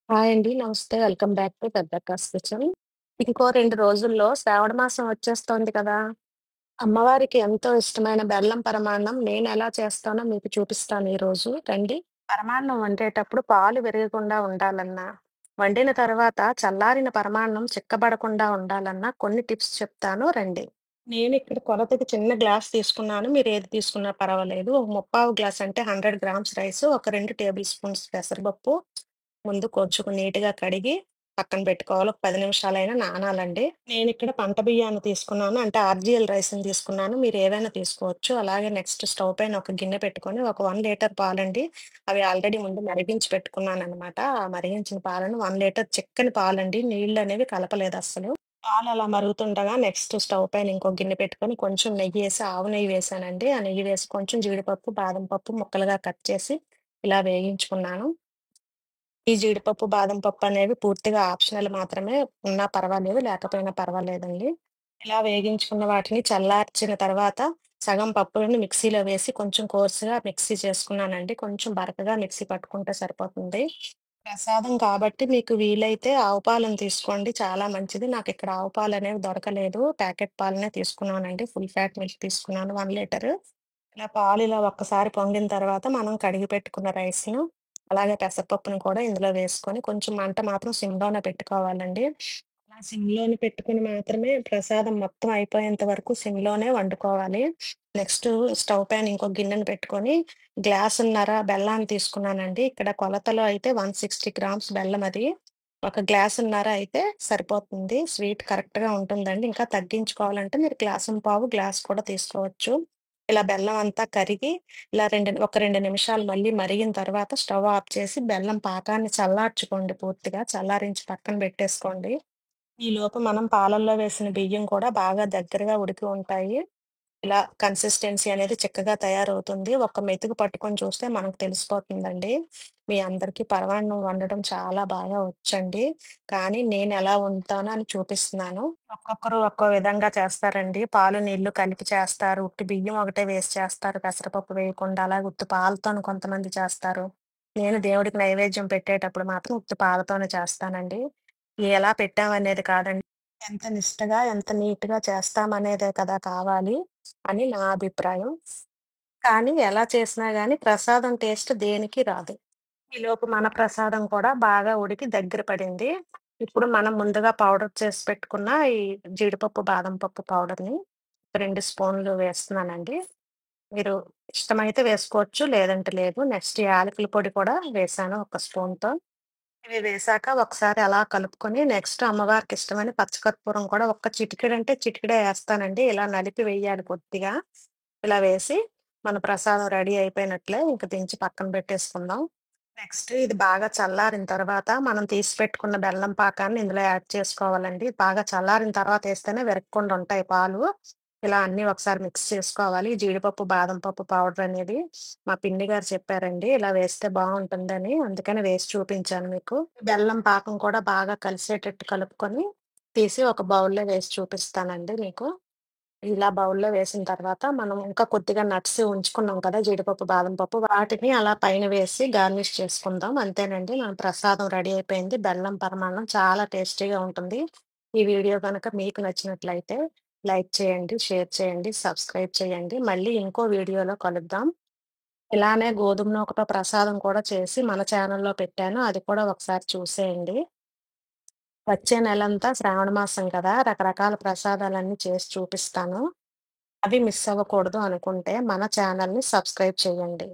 Hi అండి. నమస్తే. Welcome back to Peddakka's kitchen. ఇంకో 2 రోజుల్లో శ్రావణ మాసం వచ్చేస్తోంది కదా! అమ్మవారికి ఎంతో ఇష్టమైన బెల్లం పరమాన్నం నేనెలా చేస్తానో మీకు చూపిస్తాను ఈరోజు రండి. పరమాన్నం వండేటప్పుడు పాలు విరగకుండా ఉండాలన్నా, వండిన తర్వాత చల్లారిన పరమాన్నం చిక్కబడకుండా ఉండాలన్నా కొన్ని టిప్స్ చెప్తాను రండి. నేనిక్కడ కొలతకి చిన్న గ్లాస్ తీసుకున్నాను. మీరేది తీసుకున్నా పర్వాలేదు. ఒక ముప్పావు గ్లాస్ అంటే 100 గ్రామ్స్ రైసు, ఒక 2 టేబుల్ స్పూన్స్ పెసరపప్పు ముందు కొంచెం నీట్‌గా కడిగి పక్కన పెట్టుకోవాలి. ఒక 10 నిమిషాలైనా నానాలండి. నేనిక్కడ పంట బియ్యాన్ని తీసుకున్నాను. అంటే ఆర్‌జీఎల్ రైస్‌ని తీసుకున్నాను. మీరేవైనా తీసుకోవచ్చు. అలాగే నెక్స్ట్ స్టవ్ పైన ఒక గిన్నె పెట్టుకొని ఒక 1 లీటర్ పాలండి. అవి ఆల్రెడీ ముందు మరిగించి పెట్టుకున్నాననమాట. ఆ మరిగించిన పాలను 1 లీటర్ చిక్కని పాలండి. నీళ్ళనేవి కలపలేదస్సలు. పాలలా మరుగుతుండగా నెక్స్ట్ స్టవ్ పైన ఇంకో గిన్నె పెట్టుకొని కొంచెం నెయ్యేసి, ఆవు నెయ్యి వేశానండి. ఆ నెయ్యి వేసి కొంచెం జీడిపప్పు, బాదం పప్పు ముక్కలుగా కట్ చేసి ఇలా వేయించుకున్నాను. ఈ జీడిపప్పు, బాదం పప్పు అనేవి పూర్తిగా ఆప్షనల్ మాత్రమే. ఉన్నా పర్వాలేదు, లేకపోయినా పర్వాలేదండి. ఇలా వేగించుకున్న వాటిని చల్లార్చిన తర్వాత సగం పప్పులని మిక్సీలో వేసి కొంచెం కోర్స్‌గా మిక్సీ చేసుకున్నానండి. కొంచెం బరకగా మిక్సీ పట్టుకుంటే సరిపోతుంది. ప్రసాదం కాబట్టి మీకు వీలైతే ఆవు పాలను తీసుకోండి. చాలా మంచిది. నాకిక్కడ ఆవు పాలనేవి దొరకలేదు. ప్యాకెట్ పాలనే తీసుకున్నానండి. ఫుల్ ఫ్యాట్ మిల్క్ తీసుకున్నాను 1 లీటరు. ఇలా పాలు ఇలా ఒక్కసారి పొంగిన తర్వాత మనం కడిగి పెట్టుకున్న రైస్‌ను, అలాగే పెసరపప్పును కూడా ఇందులో వేసుకొని కొంచెం మంట మాత్రం సిమ్‌లోనే పెట్టుకోవాలండి. అలా సిమ్‌లోనే పెట్టుకొని మాత్రమే ప్రసాదం మొత్తం అయిపోయేంత వరకు సిమ్‌లోనే వండుకోవాలి. నెక్స్టు స్టవ్ పైన ఇంకో గిన్నెను పెట్టుకొని గ్లాసున్నర బెల్లాన్ని తీసుకున్నానండి. ఇక్కడ కొలతలో అయితే 160 గ్రామ్స్ బెల్లం అది. ఒక గ్లాసున్నర అయితే సరిపోతుంది. స్వీట్ కరెక్ట్‌గా ఉంటుందండి. ఇంకా తగ్గించుకోవాలంటే మీరు గ్లాసుంపావు, గ్లాస్ కూడా తీసుకోవచ్చు. ఇలా బెల్లం అంతా కరిగి ఇలా ఒక 2 నిమిషాలు మళ్ళీ మరిగిన తర్వాత స్టవ్ ఆఫ్ చేసి బెల్లం పాకాన్ని చల్లార్చుకోండి పూర్తిగా. చల్లారించి పక్కన పెట్టేసుకోండి. ఈలోపు మనం పాలల్లో వేసిన బియ్యం కూడా బాగా దగ్గరగా ఉడికి ఉంటాయి. ఇలా కన్సిస్టెన్సీ అనేది చిక్కగా తయారవుతుంది. ఒక్క మెతుకు పట్టుకొని చూస్తే మనకు తెలిసిపోతుందండి. మీ అందరికీ పరమాన్నం వండడం చాలా బాగా వచ్చండి. కానీ నేనెలా వండుతానో అని చూపిస్తున్నాను. ఒక్కొక్కరు ఒక్కో విధంగా చేస్తారండి. పాలు, నీళ్లు కలిపి చేస్తారు. ఉట్టి బియ్యం ఒకటే వేసి చేస్తారు. పెసరపప్పు వేయకుండా. అలాగే ఉత్తి పాలతోని కొంతమంది చేస్తారు. నేను దేవుడికి నైవేద్యం పెట్టేటప్పుడు మాత్రం ఉత్తి పాలతోనే చేస్తానండి. ఎలా పెట్టామనేది కాదండి. ఎంత నిష్టగా, ఎంత నీట్‌గా చేస్తామనేదే కదా కావాలి అని నా అభిప్రాయం. కానీ ఎలా చేసినా గాని ప్రసాదం టేస్ట్ దేనికి రాదు. ఈలోపు మన ప్రసాదం కూడా బాగా ఉడికి దగ్గర పడింది. ఇప్పుడు మనం ముందుగా పౌడర్ చేసి పెట్టుకున్న ఈ జీడిపప్పు, బాదం పప్పు పౌడర్‌ని 2 స్పూన్లు వేస్తున్నానండి. మీరు ఇష్టమైతే వేసుకోవచ్చు. లేదంటే లేదు. నెక్స్ట్ యాలకుల పొడి కూడా వేశాను ఒక స్పూన్‌తో. ఇవి వేశాక ఒకసారి అలా కలుపుకొని నెక్స్ట్ అమ్మవారికి ఇష్టమైన పచ్చకర్పూరం కూడా ఒక్క చిటికెడంటే చిటికెడే ఏస్తానండి. ఇలా నలిపి వెయ్యాలి కొద్దిగా. ఇలా వేసి మన ప్రసాదం రెడీ అయిపోయినట్లే. ఇంక దించి పక్కన పెట్టేసుకుందాం. నెక్స్ట్ ఇది బాగా చల్లారిన తర్వాత మనం తీసి పెట్టుకున్న బెల్లం పాకాన్ని ఇందులో యాడ్ చేసుకోవాలండి. బాగా చల్లారిన తర్వాత ఏస్తేనే విరగకుండా ఉంటాయి పాలు. ఇలా అన్నీ ఒకసారి మిక్స్ చేసుకోవాలి. జీడిపప్పు, బాదం పప్పు పౌడర్ అనేది మా పిన్ని గారు చెప్పారండి. ఇలా వేస్తే బావుంటుందని. అందుకని వేసి చూపించాను మీకు. బెల్లం పాకం కూడా బాగా కలిసేటట్టు కలుపుకొని తీసి ఒక బౌల్‌లో వేసి చూపిస్తానండి మీకు. ఇలా బౌల్‌లో వేసిన తర్వాత మనం ఇంకా కొద్దిగా నట్స్ ఉంచుకున్నాం కదా! జీడిపప్పు, బాదం పప్పు వాటిని అలా పైన వేసి గార్నిష్ చేసుకుందాం. అంతేనండి మన ప్రసాదం రెడీ అయిపోయింది. బెల్లం పరమాన్నం చాలా టేస్టీగా ఉంటుంది. ఈ వీడియో గనక మీకు నచ్చినట్లయితే లైక్ చేయండి, షేర్ చేయండి, సబ్స్క్రైబ్ చేయండి. మళ్ళీ ఇంకో వీడియోలో కలుద్దాం. ఇలానే గోధుమ నూకతో ప్రసాదం కూడా చేసి మన ఛానెల్‌లో పెట్టాను. అది కూడా ఒకసారి చూసేయండి. వచ్చే నెలంతా శ్రావణ మాసం కదా! రకరకాల ప్రసాదాలన్నీ చేసి చూపిస్తాను. అవి మిస్ అవ్వకూడదు అనుకుంటే మన ఛానల్‌ని సబ్స్క్రైబ్ చేయండి.